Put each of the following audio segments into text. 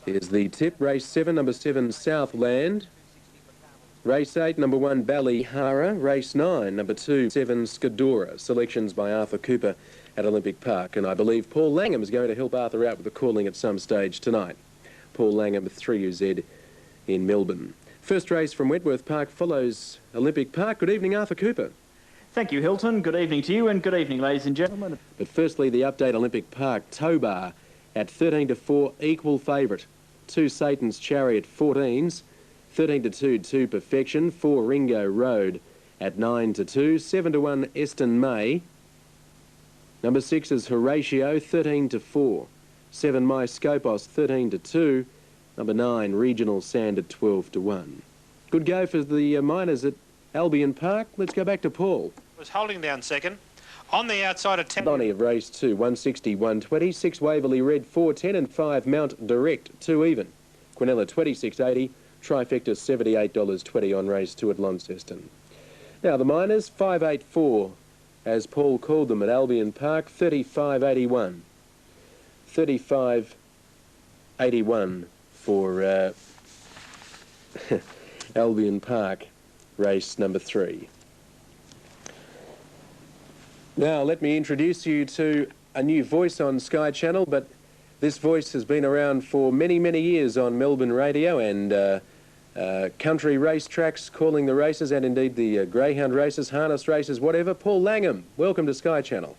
Here's the tip. Race 7, number 7, Southland. Race 8, number 1, Ballyhara. Race 9, number 2, 7, Skadora. Selections by Arthur Cooper at Olympic Park. And I believe Paul Langham is going to help Arthur out with the calling at some stage tonight. Paul Langham with 3UZ in Melbourne. First race from Wentworth Park follows Olympic Park. Good evening, Arthur Cooper. Thank you, Hilton. Good evening to you and good evening, ladies and gentlemen. But firstly, the update. Olympic Park, Tobar at 13-4, equal favourite. 2 Satan's Chariot 14s, 13-2, 2 Perfection, 4 Ringo Road at 9-2, 7-1 Eston May. Number 6 is Horatio, 13-4, 7 My Scopos, 13-2, number 9 Regional Sand at 12-1. Good go for the miners at Albion Park. Let's go back to Paul. Was holding down second. On the outside of 10. Bonnie of race 2, 160, 120, 6 Waverley Red, 410 and 5 Mount Direct, 2 even. Quinella 26.80, trifecta $78.20 on race 2 at Launceston. Now the miners 584, as Paul called them at Albion Park, 35.81. 35.81 for Albion Park, race number 3. Now, let me introduce you to a new voice on Sky Channel, but this voice has been around for many, many years on Melbourne radio and country race tracks, calling the races and indeed the greyhound races, harness races, whatever. Paul Langham, welcome to Sky Channel.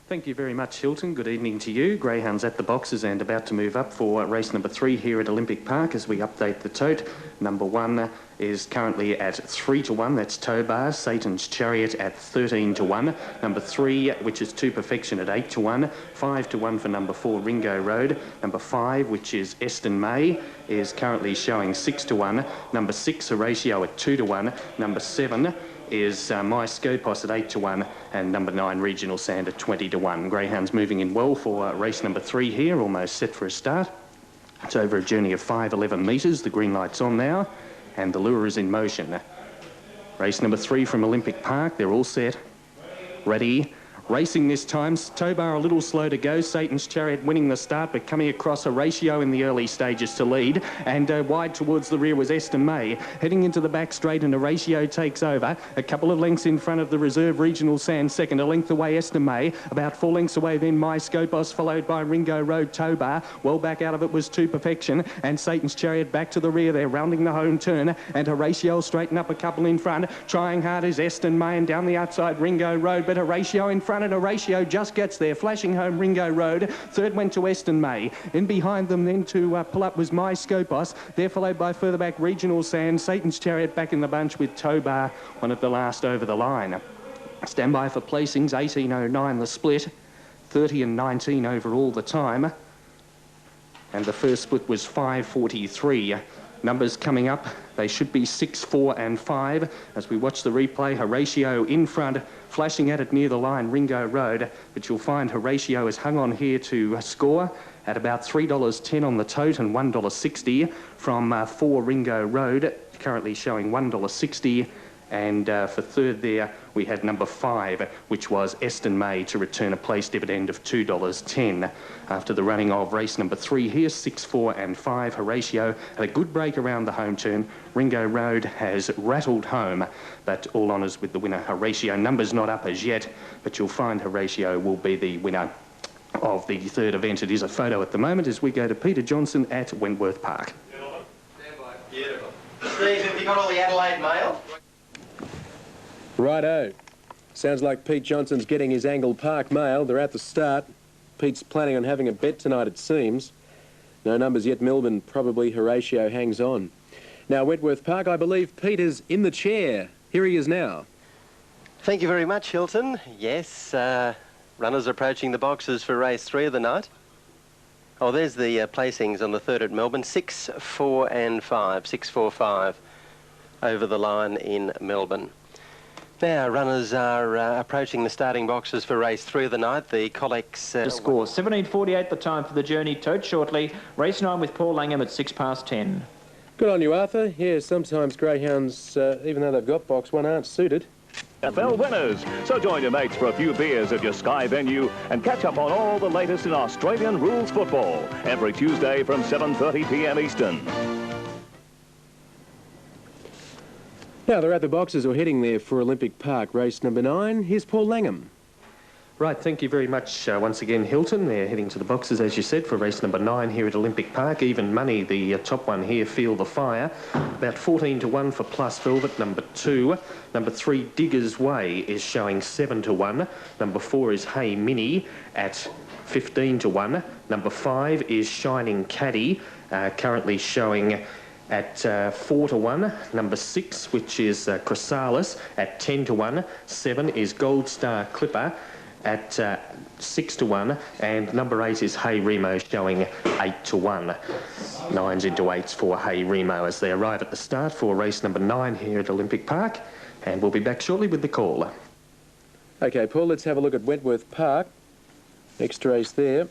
Thank you very much, Hilton. Good evening to you. Greyhounds at the boxes and about to move up for race number 3 here at Olympic Park as we update the tote. Number 1 is currently at 3-1. That's Tobar. Satan's Chariot at 13-1. Number 3, which is 2 Perfection at 8-1. 5-1 for number 4, Ringo Road. Number 5, which is Eston May, is currently showing 6-1. Number 6, Horatio at 2-1. Number 7 is My Scopos at 8-1 and number 9 Regional Sand at 20-1. Greyhounds moving in well for race number 3 here, almost set for a start. It's over a journey of 511 metres. The green light's on now and the lure is in motion. Race number 3 from Olympic Park. They're all set, ready. Racing this time, Tobar a little slow to go. Satan's Chariot winning the start, but coming across Horatio in the early stages to lead. And wide towards the rear was Eston May. Heading into the back straight and Horatio takes over. A couple of lengths in front of the reserve Regional Sand second. A length away Eston May. About 4 lengths away then My Scopos, followed by Ringo Road Tobar. Well back out of it was 2 Perfection. And Satan's Chariot back to the rear there, rounding the home turn. And Horatio straighten up a couple in front. Trying hard is Eston May and down the outside Ringo Road. But Horatio in front and Horatio just gets there, flashing home Ringo Road. Third went to Eston May. In behind them then to pull up was My Scopos. They're followed by further back Regional Sand. Satan's Chariot back in the bunch with Tobar, one of the last over the line. Stand by for placings, 18.09 the split, 30 and 19 overall the time. And the first split was 5.43. Numbers coming up, they should be 6, 4 and 5. As we watch the replay, Horatio in front, flashing at it near the line, Ringo Road. But you'll find Horatio has hung on here to score at about $3.10 on the tote and $1.60 from 4 Ringo Road, currently showing $1.60. And for third there, we had number 5, which was Eston May, to return a place dividend of $2.10. After the running of race number 3 here, 6, 4 and 5, Horatio had a good break around the home turn. Ringo Road has rattled home, but all honours with the winner, Horatio. Numbers not up as yet, but you'll find Horatio will be the winner of the third event. It is a photo at the moment as we go to Peter Johnson at Wentworth Park. Beautiful. Steve, have you got all the Adelaide mail? Righto. Sounds like Pete Johnson's getting his Angle Park mail. They're at the start. Pete's planning on having a bet tonight, it seems. No numbers yet. Melbourne, probably. Horatio hangs on. Now, Wentworth Park, I believe Pete is in the chair. Here he is now. Thank you very much, Hilton. Yes, runners approaching the boxes for race 3 of the night. Oh, there's the placings on the third at Melbourne. 6, 4 and 5. 6, 4, 5 over the line in Melbourne. Now, runners are approaching the starting boxes for race 3 of the night. The Collex... The score, 17.48 the time for the journey. Tote shortly. Race 9 with Paul Langham at 10:06. Good on you, Arthur. Yeah, sometimes greyhounds, even though they've got box 1, aren't suited. NFL winners. So join your mates for a few beers at your Sky venue and catch up on all the latest in Australian rules football every Tuesday from 7:30 p.m. Eastern. Now they're at the boxes or heading there for Olympic Park, race number 9. Here's Paul Langham. Right, thank you very much once again, Hilton. They're heading to the boxes, as you said, for race number 9 here at Olympic Park. Even money, the top one here, Feel the Fire. About 14 to 1 for Plus Velvet, number 2. Number 3, Digger's Way, is showing 7 to 1. Number 4 is Hey Mini at 15 to 1. Number 5 is Shining Caddy, currently showing at 4 to 1. Number 6, which is Chrysalis, at 10 to 1. 7 is Gold Star Clipper at 6 to 1, and number 8 is Hey Remo, showing 8 to 1. 9s into 8s for Hey Remo as they arrive at the start for race number 9 here at Olympic Park, and we'll be back shortly with the call. Okay, Paul, let's have a look at Wentworth Park. Next race there.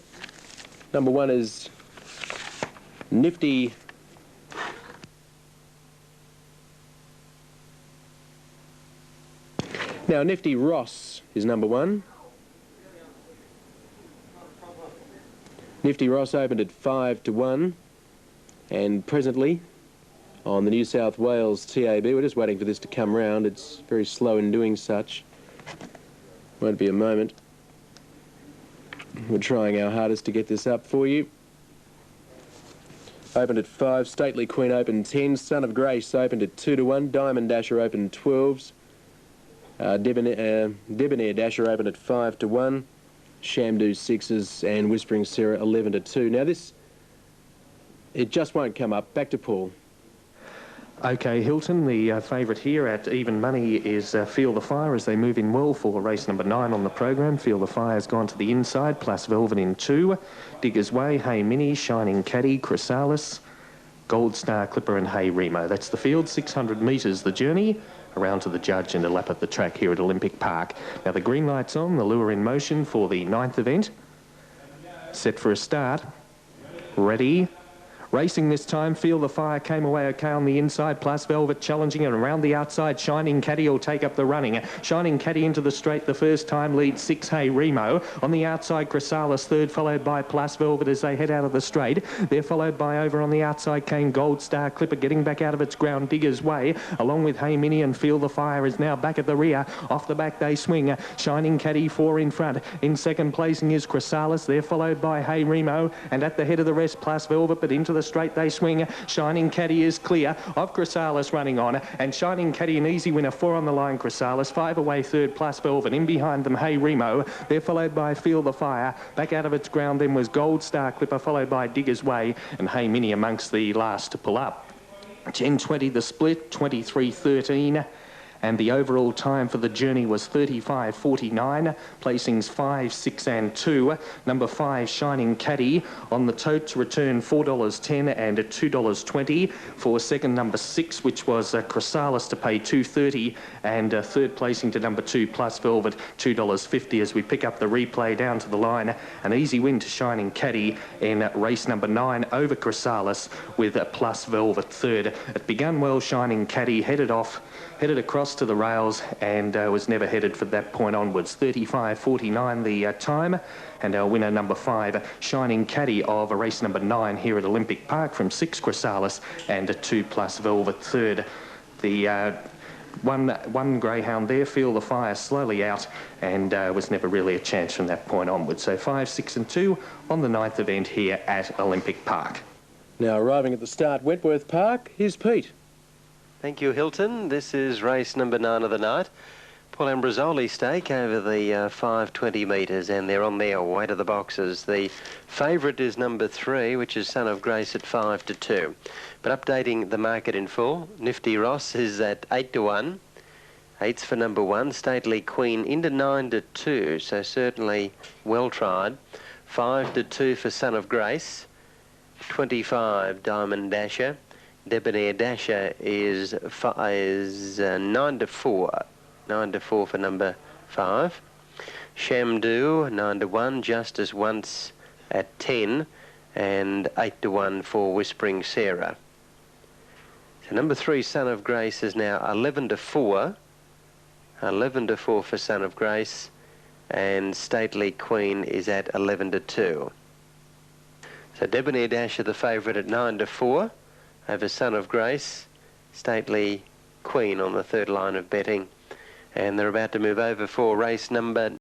Number 1 is Nifty. Now, Nifty Ross is number 1. Nifty Ross opened at 5 to 1, and presently on the New South Wales TAB, we're just waiting for this to come round. It's very slow in doing such. Won't be a moment. We're trying our hardest to get this up for you. Opened at 5, Stately Queen opened 10, Son of Grace opened at 2 to 1, Diamond Dasher opened 12s, Debonair Dasher opened at 5 to 1, Shamdu 6s, and Whispering Sarah 11 to 2. Now this, it just won't come up. Back to Paul. Okay, Hilton, the favourite here at even money is Feel the Fire as they move in well for race number 9 on the program. Feel the Fire's gone to the inside, Plus Velvet in 2. Digger's Way, Hey Mini, Shining Caddy, Chrysalis, Gold Star Clipper and Hey Remo. That's the field, 600 metres the journey, around to the judge and a lap at the track here at Olympic Park. Now the green light's on, the lure in motion for the 9th event. Set for a start. Ready. Racing this time, Feel the Fire came away okay on the inside. Plus Velvet challenging it around the outside. Shining Caddy will take up the running. Shining Caddy into the straight the first time, leads 6 Hey Remo. On the outside, Chrysalis third, followed by Plus Velvet as they head out of the straight. They're followed by over on the outside came Gold Star Clipper getting back out of its ground, Digger's Way, along with Hey Mini, and Feel the Fire is now back at the rear. Off the back they swing. Shining Caddy 4 in front. In second placing is Chrysalis. They're followed by Hey Remo, and at the head of the rest, Plus Velvet, but into the straight they swing. Shining Caddy is clear of Chrysalis running on, and Shining Caddy an easy winner. 4 on the line, Chrysalis. 5 away third, Plus Velvet. In behind them, Hey Remo. They're followed by Feel the Fire. Back out of its ground then was Gold Star Clipper, followed by Digger's Way, and Hey Mini amongst the last to pull up. 10:20 the split, 23:13. And the overall time for the journey was 35:49. Placings 5, 6 and 2. Number 5, Shining Caddy, on the tote to return $4.10 and $2.20. For second, number 6, which was Chrysalis, to pay $2.30. And third placing to number 2, Plus Velvet, $2.50 as we pick up the replay down to the line. An easy win to Shining Caddy in race number 9 over Chrysalis with Plus Velvet third. It began well, Shining Caddy headed across to the rails and was never headed from that point onwards. 35:49 the time, and our winner number 5, Shining Caddy, of race number 9 here at Olympic Park, from 6 Chrysalis and 2 Plus Velvet third. The one greyhound there, Feel the Fire, slowly out and was never really a chance from that point onwards. So 5, 6 and 2 on the 9th event here at Olympic Park. Now arriving at the start, Wentworth Park, here's Pete. Thank you, Hilton. This is race number 9 of the night. Paul Ambrosoli stake over the 520 metres, and they're on their way to the boxes. The favourite is number 3, which is Son of Grace at 5 to 2. But updating the market in full, Nifty Ross is at 8 to 1. 8's for number 1, Stately Queen into 9 to 2, so certainly well tried. 5 to 2 for Son of Grace. 25, Diamond Dasher. Debonair Dasher is 9 to 4. 9 to 4 for number 5. Shamdu 9 to 1. Justice Once at 10, and 8 to 1 for Whispering Sarah. So number 3, Son of Grace, is now 11 to 4. 11 to 4 for Son of Grace, and Stately Queen is at 11 to 2. So Debonair Dasher, the favourite, at 9 to 4 over Son of Grace. Stately Queen on the third line of betting. And they're about to move over for race number